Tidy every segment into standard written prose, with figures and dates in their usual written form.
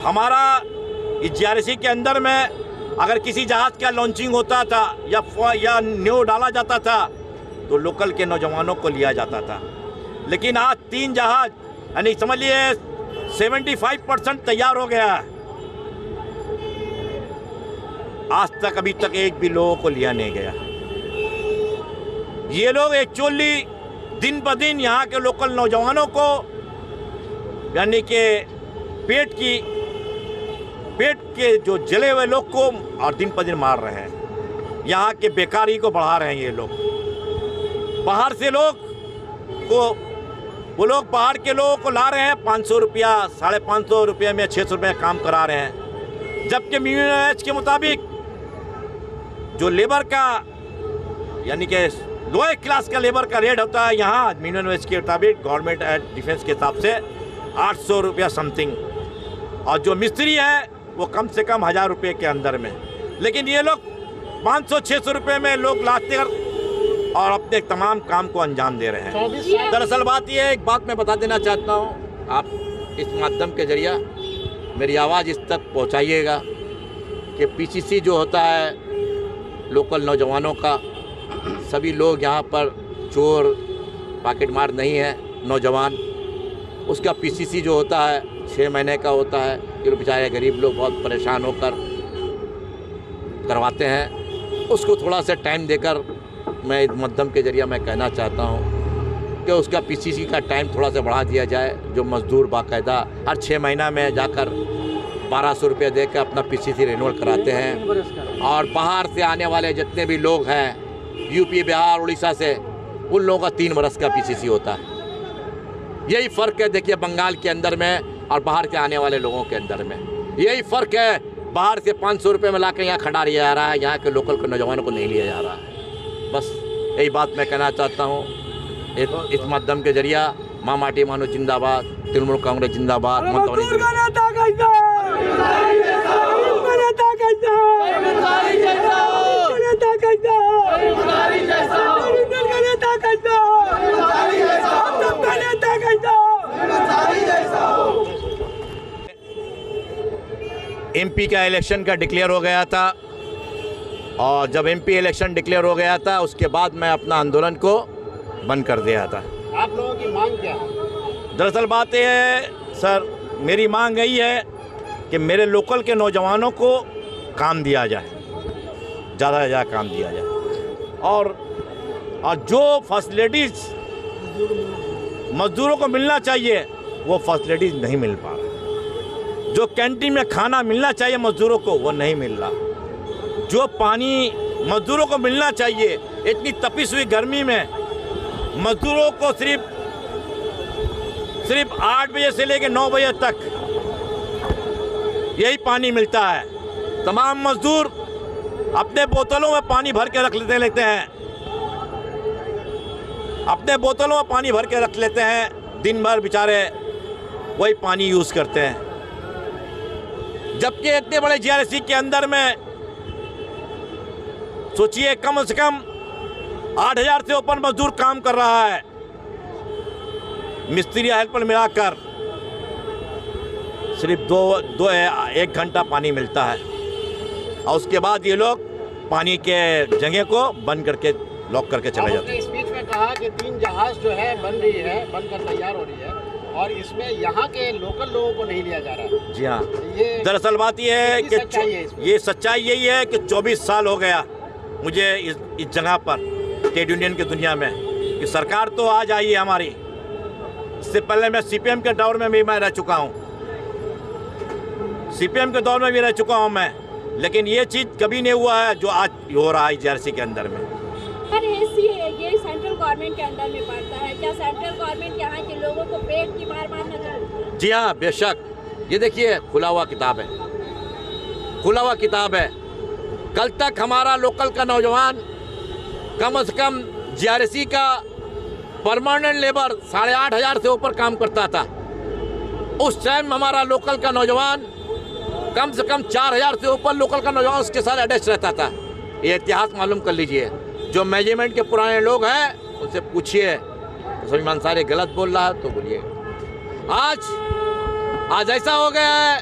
हमारा इस जीआरसी के अंदर में अगर किसी जहाज का लॉन्चिंग होता था या न्यू डाला जाता था तो लोकल के नौजवानों को लिया जाता था। लेकिन आज 3 जहाज यानी समझिए 75% तैयार हो गया है। आज तक अभी तक एक भी लोगों को लिया नहीं गया। ये लोग एक्चुअली दिन ब दिन यहाँ के लोकल नौजवानों को यानी कि पेट के जो जले हुए लोग को और दिन पर दिन मार रहे हैं। यहाँ के बेकारी को बढ़ा रहे हैं ये लोग। बाहर से वो लोग बाहर के लोगों को ला रहे हैं 500 रुपया 550 रुपये में 600 रुपये काम करा रहे हैं। जबकि मिनिमम वेज के मुताबिक जो लेबर का यानी कि लोअर क्लास का लेबर का रेट होता है यहाँ मिनिमम वेज के मुताबिक गवर्नमेंट एंड डिफेंस के हिसाब से 800 रुपया समथिंग, और जो मिस्त्री है वो कम से कम 1000 रुपये के अंदर में। लेकिन ये लोग 500-600 रुपये में लोग लाते और अपने तमाम काम को अंजाम दे रहे हैं। दरअसल बात ये है, एक बात मैं बता देना चाहता हूँ, आप इस माध्यम के जरिए मेरी आवाज़ इस तक पहुँचाइएगा कि पीसीसी जो होता है लोकल नौजवानों का, सभी लोग यहाँ पर चोर पॉकेटमार नहीं है। नौजवान उसका पीसीसी जो होता है 6 महीने का होता है। ये बेचारे गरीब लोग बहुत परेशान होकर करवाते हैं। उसको थोड़ा सा टाइम देकर मैं इस माध्यम के जरिए मैं कहना चाहता हूँ कि उसका पीसीसी का टाइम थोड़ा सा बढ़ा दिया जाए। जो मज़दूर बाकायदा हर 6 महीना में जाकर 1200 रुपये दे कर अपना पीसीसी रिन्यूअल कराते हैं। और बाहर से आने वाले जितने भी लोग हैं यूपी, बिहार, उड़ीसा से, उन लोगों का 3 बरस का पीसीसी होता है। यही फ़र्क है देखिए बंगाल के अंदर में और बाहर के आने वाले लोगों के अंदर में। यही फ़र्क है, बाहर से 500 रुपये में ला के यहाँ खड़ा लिया जा रहा है, यहाँ के लोकल के नौजवानों को नहीं लिया जा रहा है। बस यही बात मैं कहना चाहता हूँ इस माध्यम के जरिए। माँ माटी मानो जिंदाबाद, तृणमूल कांग्रेस जिंदाबाद। एमपी का इलेक्शन का डिक्लेयर हो गया था, और जब एमपी इलेक्शन डिक्लेयर हो गया था उसके बाद मैं अपना आंदोलन को बंद कर दिया था। आप लोगों की मांग क्या है? दरअसल बात यह है सर, मेरी मांग यही है कि मेरे लोकल के नौजवानों को काम दिया जाए, ज़्यादा से ज़्यादा काम दिया जाए। और जो फैसिलिटीज़ मज़दूरों को मिलना चाहिए वो फैसिलिटीज़ नहीं मिल पा रहा। जो कैंटीन में खाना मिलना चाहिए मज़दूरों को वो नहीं मिल रहा। जो पानी मज़दूरों को मिलना चाहिए, इतनी तपिश हुई गर्मी में मज़दूरों को सिर्फ 8 बजे से लेकर 9 बजे तक यही पानी मिलता है। तमाम मज़दूर अपने बोतलों में पानी भर के रख लेते हैं, अपने बोतलों में पानी भर के रख लेते हैं। दिन भर बेचारे वही पानी यूज़ करते हैं। जबकि इतने बड़े जीआरसी के अंदर में सोचिए कम से कम 8000 से ऊपर मजदूर काम कर रहा है। मिस्त्री हेल्पर मिलाकर सिर्फ 1 घंटा पानी मिलता है, और उसके बाद ये लोग पानी के जगह को बंद करके लॉक करके चले जाते हैं। स्पीच में कहा कि 3 जहाज जो है बनकर तैयार हो रही है, और इसमें यहाँ के लोकल लोगों को नहीं लिया जा रहा है। जी हाँ, दरअसल बात यह है कि ये सच्चाई यही है कि 24 साल हो गया मुझे इस जगह पर ट्रेड यूनियन की दुनिया में कि सरकार तो आज आई है हमारी। इससे पहले मैं सीपीएम के दौर में भी मैं रह चुका हूँ, सीपीएम के दौर में भी रह चुका हूँ मैं, लेकिन ये चीज़ कभी नहीं हुआ है जो आज हो रहा है जीआरसी के अंदर में। पर ये सेंट्रल गवर्नमेंट के अंदर में पड़ता है, क्या सेंट्रल गवर्नमेंट यहाँ के लोगों को पेट की मार मारना चाहती है? जी हाँ, बेशक। ये देखिए खुला हुआ किताब है, खुला हुआ किताब है। कल तक हमारा लोकल का नौजवान कम से कम जीआरसी का परमानेंट लेबर 8500 से ऊपर काम करता था। उस टाइम हमारा लोकल का नौजवान कम से कम 4000 से ऊपर लोकल का नौजवान उसके साथ अटैच रहता था। ये इतिहास मालूम कर लीजिए। जो मैनेजमेंट के पुराने लोग हैं उनसे पूछिए, समीम अंसारी गलत बोल रहा है तो बोलिए। आज ऐसा हो गया है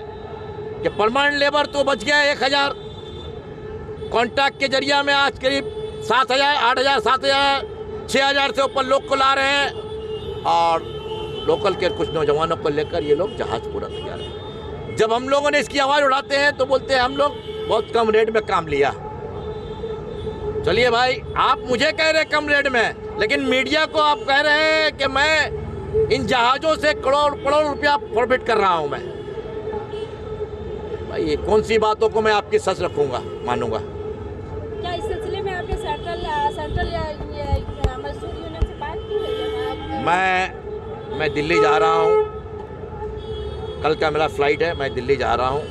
कि परमानेंट लेबर तो बच गया 1000, कॉन्ट्रैक्ट के जरिया में आज करीब 7000, 8000, 7000, 6000 से ऊपर लोग को ला रहे हैं और लोकल के कुछ नौजवानों को लेकर ये लोग जहाज पूरा तैयार है। जब हम लोगों ने इसकी आवाज़ उठाते हैं तो बोलते हैं हम लोग बहुत कम रेट में काम लिया। चलिए भाई, आप मुझे कह रहे हैं कम रेट में, लेकिन मीडिया को आप कह रहे हैं कि मैं इन जहाज़ों से करोड़ रुपया प्रॉफिट कर रहा हूं मैं। भाई ये कौन सी बातों को मैं आपकी सच रखूंगा, मानूंगा? क्या इस सिलसिले में आपने सेंट्रल मजदूर यूनियन से बात की है? मैं दिल्ली जा रहा हूं, कल का मेरा फ्लाइट है, मैं दिल्ली जा रहा हूं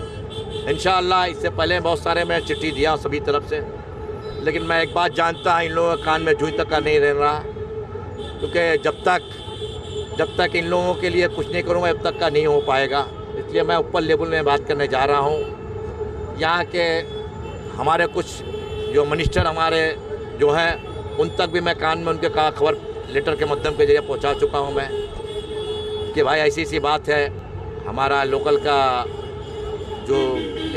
इंशाअल्लाह। इससे पहले बहुत सारे मैं चिट्ठी दिया सभी तरफ से, लेकिन मैं एक बात जानता हूं, इन लोगों के कान में जूं तक का नहीं रह रहा, क्योंकि जब तक इन लोगों के लिए कुछ नहीं करूँगा तब तक का नहीं हो पाएगा। इसलिए मैं ऊपर लेवल में बात करने जा रहा हूँ। यहाँ के हमारे कुछ जो मिनिस्टर हमारे जो हैं उन तक भी मैं कान में उनके कहा खबर लेटर के माध्यम के जरिए पहुँचा चुका हूँ मैं कि भाई ऐसी सी बात है, हमारा लोकल का जो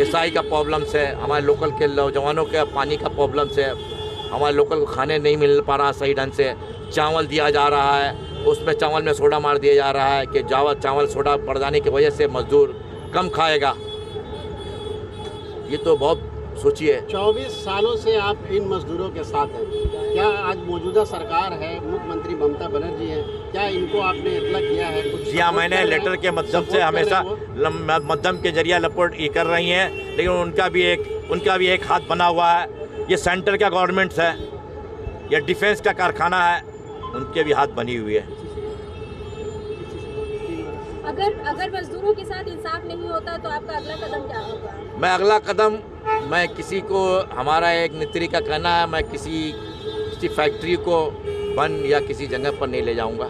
एसआई का प्रॉब्लम्स है, हमारे लोकल के नौजवानों के पानी का प्रॉब्लम्स है, हमारे लोकल को खाने नहीं मिल पा रहा सही ढंग से, चावल दिया जा रहा है उसमें चावल में सोडा मार दिया जा रहा है कि चावल सोडा पड़ जाने की वजह से मजदूर कम खाएगा। ये तो बहुत सोचिए। 24 सालों से आप इन मजदूरों के साथ हैं, क्या आज मौजूदा सरकार है, मुख्यमंत्री ममता बनर्जी है, क्या इनको आपने इतला किया है कुछ? जी हाँ, मैंने लेटर के माध्यम से हमेशा माध्यम के जरिए रिपोर्ट ये कर रही हैं, लेकिन उनका भी एक हाथ बना हुआ है। ये सेंटर का गवर्नमेंट है, ये डिफेंस का कारखाना है, उनके भी हाथ बनी हुई है। अगर मजदूरों के साथ इंसाफ नहीं होता तो आपका अगला कदम क्या होगा? अगला कदम मैं किसी को, हमारा एक नीति का कहना है, मैं किसी फैक्ट्री को बंद या किसी जगह पर नहीं ले जाऊंगा।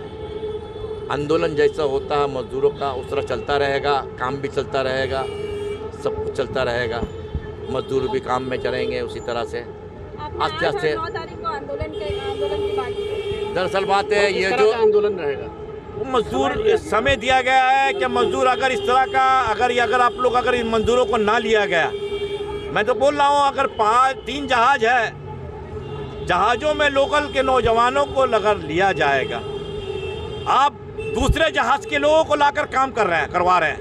आंदोलन जैसा होता है मजदूरों का उस तरह चलता रहेगा, काम भी चलता रहेगा, सब कुछ चलता रहेगा, मजदूर भी काम में चलेंगे उसी तरह से आस्ते आस्ते। 9 तारीख को आंदोलन की बात है। दरअसल बात है ये जो आंदोलन रहेगा, मजदूर समय दिया गया है कि मजदूर अगर इस तरह का अगर आप लोग अगर इन मजदूरों को ना लिया गया, मैं तो बोल रहा हूँ अगर 3 जहाज है, जहाज़ों में लोकल के नौजवानों को अगर लिया जाएगा, आप दूसरे जहाज के लोगों को लाकर काम करवा रहे हैं।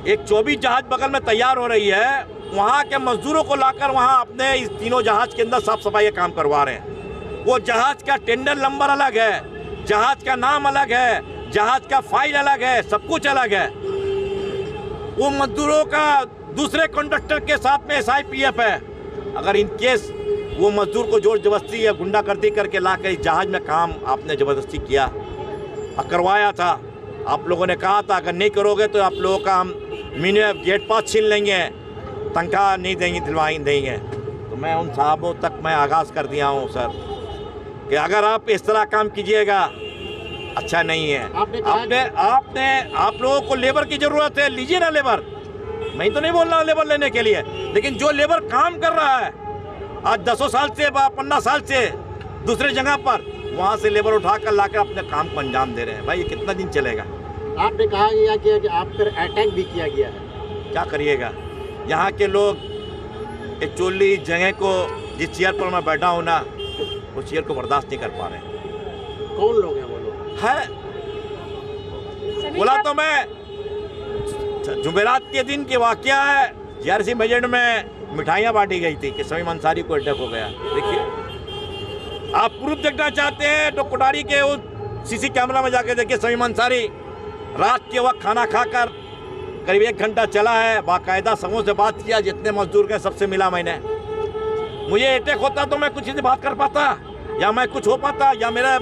एक 24 जहाज बगल में तैयार हो रही है, वहाँ के मजदूरों को लाकर वहाँ अपने इस तीनों जहाज के अंदर साफ सफाई का काम करवा रहे हैं। वो जहाज का टेंडर नंबर अलग है, जहाज का नाम अलग है, जहाज का फाइल अलग है, सब कुछ अलग है। वो मजदूरों का दूसरे कंडक्टर के साथ में SIPF है। अगर इन केस वो मजदूर को जोर जबरदस्ती या गुंडागर्दी करके लाकर इस जहाज में काम आपने ज़बरदस्ती किया और करवाया था, आप लोगों ने कहा था अगर नहीं करोगे तो आप लोगों का हम मिनिमम गेट पास छीन लेंगे, तनख्वाह नहीं देंगे, दिलवाई देंगे। तो मैं उन साहबों तक मैं आगाज़ कर दिया हूँ सर कि अगर आप इस तरह काम कीजिएगा अच्छा नहीं है। आप लोगों को लेबर की ज़रूरत है, लीजिए ना लेबर, मैं तो नहीं बोल रहा लेबर लेने के लिए, लेकिन जो लेबर काम कर रहा है आज 10 साल से 15 साल से दूसरे जगह पर, वहाँ से लेबर उठा कर ला कर अपने काम को अंजाम दे रहे हैं। भाई ये कितना दिन चलेगा? आपने कहा गया कि आप पर अटैक भी किया गया है, क्या करिएगा? यहाँ के लोग एक्चुअली जगह को जिस चेयर पर मैं बैठा हूँ ना, उस चेयर को बर्दाश्त नहीं कर पा रहे। कौन लोग हैं वो लोग? है बोला तो मैं, जुमेरात के दिन की वाकया है, JRC बजट में मिठाइयाँ बांटी गई थी कि शमीम अंसारी को अटैक हो गया। देखिए, आप प्रूफ देखना चाहते हैं तो कोटारी के उस CC कैमरा में जाके देखिए, शमीम अंसारी रात के वक्त खाना खाकर करीब 1 घंटा चला है, बाकायदा समूह से बात किया, जितने मजदूर के सबसे मिला मैंने। मुझे अटैक होता तो मैं कुछ से बात कर पाता, या मैं कुछ हो पाता, या मेरे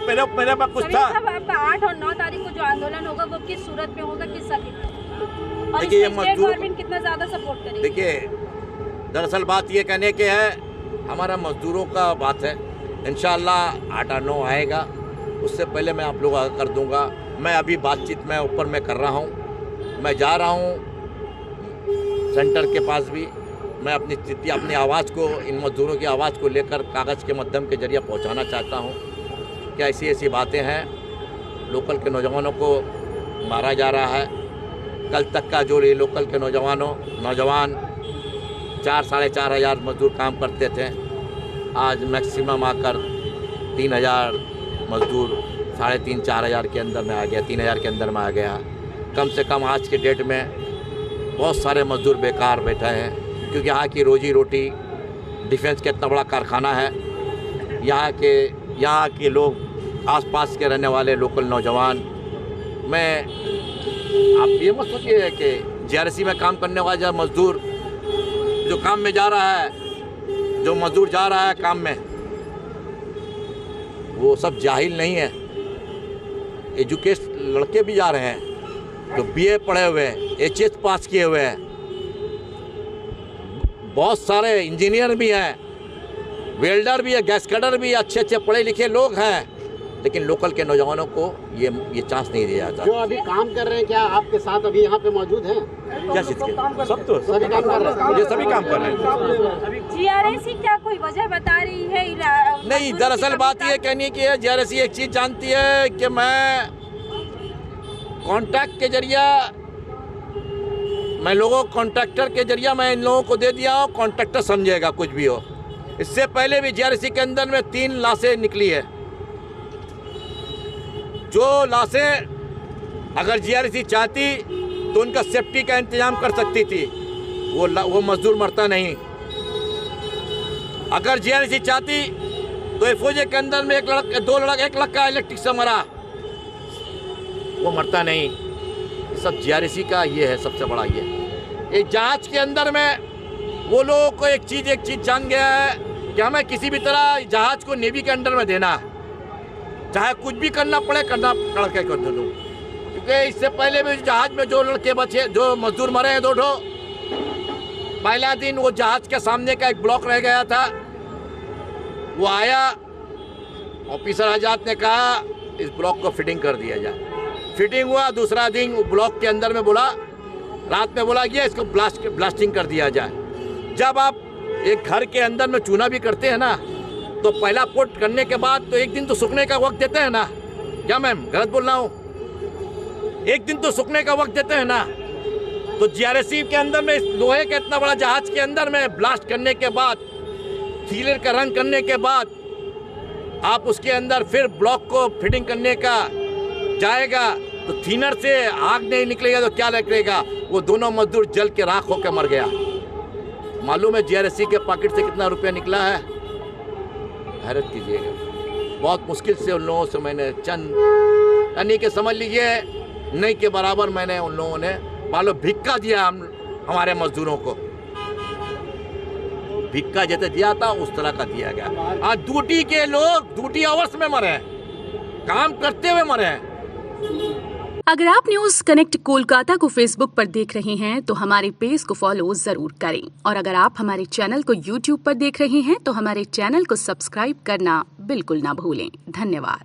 पर कुछ था। आपका 8 और 9 तारीख को जो आंदोलन होगा वो किस सूरत में होगा, किस सब्जेक्ट? और देखिए, स्टेट गवर्नमेंट कितना ज़्यादा सपोर्ट करेगी? देखिए, दरअसल बात ये कहने के है, हमारा मजदूरों का बात है, इंशाअल्लाह 8 और 9 आएगा, उससे पहले मैं आप लोग आगे कर दूंगा। मैं अभी बातचीत में ऊपर में कर रहा हूँ, मैं जा रहा हूँ सेंटर के पास भी, मैं अपनी स्थिति, अपनी आवाज़ को, इन मजदूरों की आवाज़ को लेकर कागज़ के माध्यम के जरिए पहुँचाना चाहता हूँ कि ऐसी ऐसी बातें हैं, लोकल के नौजवानों को मारा जा रहा है, कल तक का जो ये लोकल के नौजवान 4-4.5 हज़ार मजदूर काम करते थे, आज मैक्सिमम आकर 3,000 मजदूर 3,500-4 हज़ार के अंदर में आ गया, 3,000 के अंदर में आ गया। कम से कम आज के डेट में बहुत सारे मजदूर बेकार बैठे हैं, क्योंकि यहाँ की रोजी रोटी डिफेंस का इतना बड़ा कारखाना है। यहाँ के लोग आसपास के रहने वाले लोकल नौजवान, मैं आप ये मत सोचिए कि जीआरसी में काम करने वाला जो मजदूर जो काम में जा रहा है, जो मजदूर जा रहा है काम में, वो सब जाहिल नहीं है। एजुकेट लड़के भी जा रहे हैं जो बीए पढ़े हुए हैं, एचएस पास किए हुए हैं, बहुत सारे इंजीनियर भी हैं, वेल्डर भी है, गैस कटर भी, अच्छे अच्छे पढ़े लिखे लोग हैं, लेकिन लोकल के नौजवानों को ये चांस नहीं दिया जाता। जो अभी काम कर रहे हैं, क्या आपके साथ अभी यहाँ पे मौजूद हैं? क्या चीज़ के? सब तो सभी काम कर रहे हैं। ये सभी काम कर रहे हैं। जीआरसी क्या कोई वजह बता रही है? नहीं, दरअसल बात ये कहनी की है, जीआरसी एक चीज़ जानती है कि मैं कॉन्ट्रैक्ट के जरिया, मैं लोगों कॉन्ट्रैक्टर के जरिया मैं इन लोगों को दे दिया हूँ, कॉन्ट्रैक्टर समझेगा कुछ भी हो। इससे पहले भी जीआरसी के अंदर में 3 लाशें निकली है। जो लाशें अगर जीआरसी चाहती तो उनका सेफ्टी का इंतजाम कर सकती थी, वो मजदूर मरता नहीं। अगर जीआरसी चाहती तो एफओजे के अंदर में एक लड़का इलेक्ट्रिक से मरा, वो मरता नहीं। सब जीआरसी का ये है सबसे बड़ा ये जांच के अंदर में वो लोगों को एक चीज़ जान गया है कि हमें किसी भी तरह जहाज को नेवी के अंडर में देना, चाहे कुछ भी करना पड़े, करना लड़के कर दो। क्योंकि इससे पहले भी जहाज में जो लड़के बचे, जो मजदूर मरे हैं 2 ठो, पहला दिन वो जहाज के सामने का एक ब्लॉक रह गया था, वो आया, ऑफिसर आजाद ने कहा इस ब्लॉक को फिटिंग कर दिया जाए। फिटिंग हुआ, दूसरा दिन वो ब्लॉक के अंदर में बोला, रात में बोला गया इसको ब्लास्टिंग कर दिया जाए। जब आप एक घर के अंदर में चूना भी करते हैं ना, तो पहला पोट करने के बाद तो एक दिन तो सूखने का वक्त देते हैं ना। क्या मैम गलत बोल रहा हूँ? एक दिन तो सूखने का वक्त देते हैं ना। तो जीआरसी के अंदर में लोहे के इतना बड़ा जहाज के अंदर में ब्लास्ट करने के बाद, सीलर का रंग करने के बाद, आप उसके अंदर फिर ब्लॉक को फिटिंग करने का जाएगा तो थीनर से आग नहीं निकलेगा तो क्या निकलेगा? वो दोनों मजदूर जल के राख होकर मर गया। मालूम है जीआरसी के पॉकेट से कितना रुपया निकला है? हैरत कीजिएगा। बहुत मुश्किल से उन लोगों से मैंने चंद यानी कि समझ लीजिए नहीं के बराबर मैंने उन लोगों ने मालो भिक्का दिया हमारे मजदूरों को। भिक्का जैसे दिया था उस तरह का दिया गया। आज ड्यूटी के लोग ड्यूटी आवर्स में मरे हैं, काम करते हुए मरे हैं। अगर आप न्यूज कनेक्ट कोलकाता को फेसबुक पर देख रहे हैं तो हमारे पेज को फॉलो जरूर करें, और अगर आप हमारे चैनल को यूट्यूब पर देख रहे हैं तो हमारे चैनल को सब्सक्राइब करना बिल्कुल ना भूलें। धन्यवाद।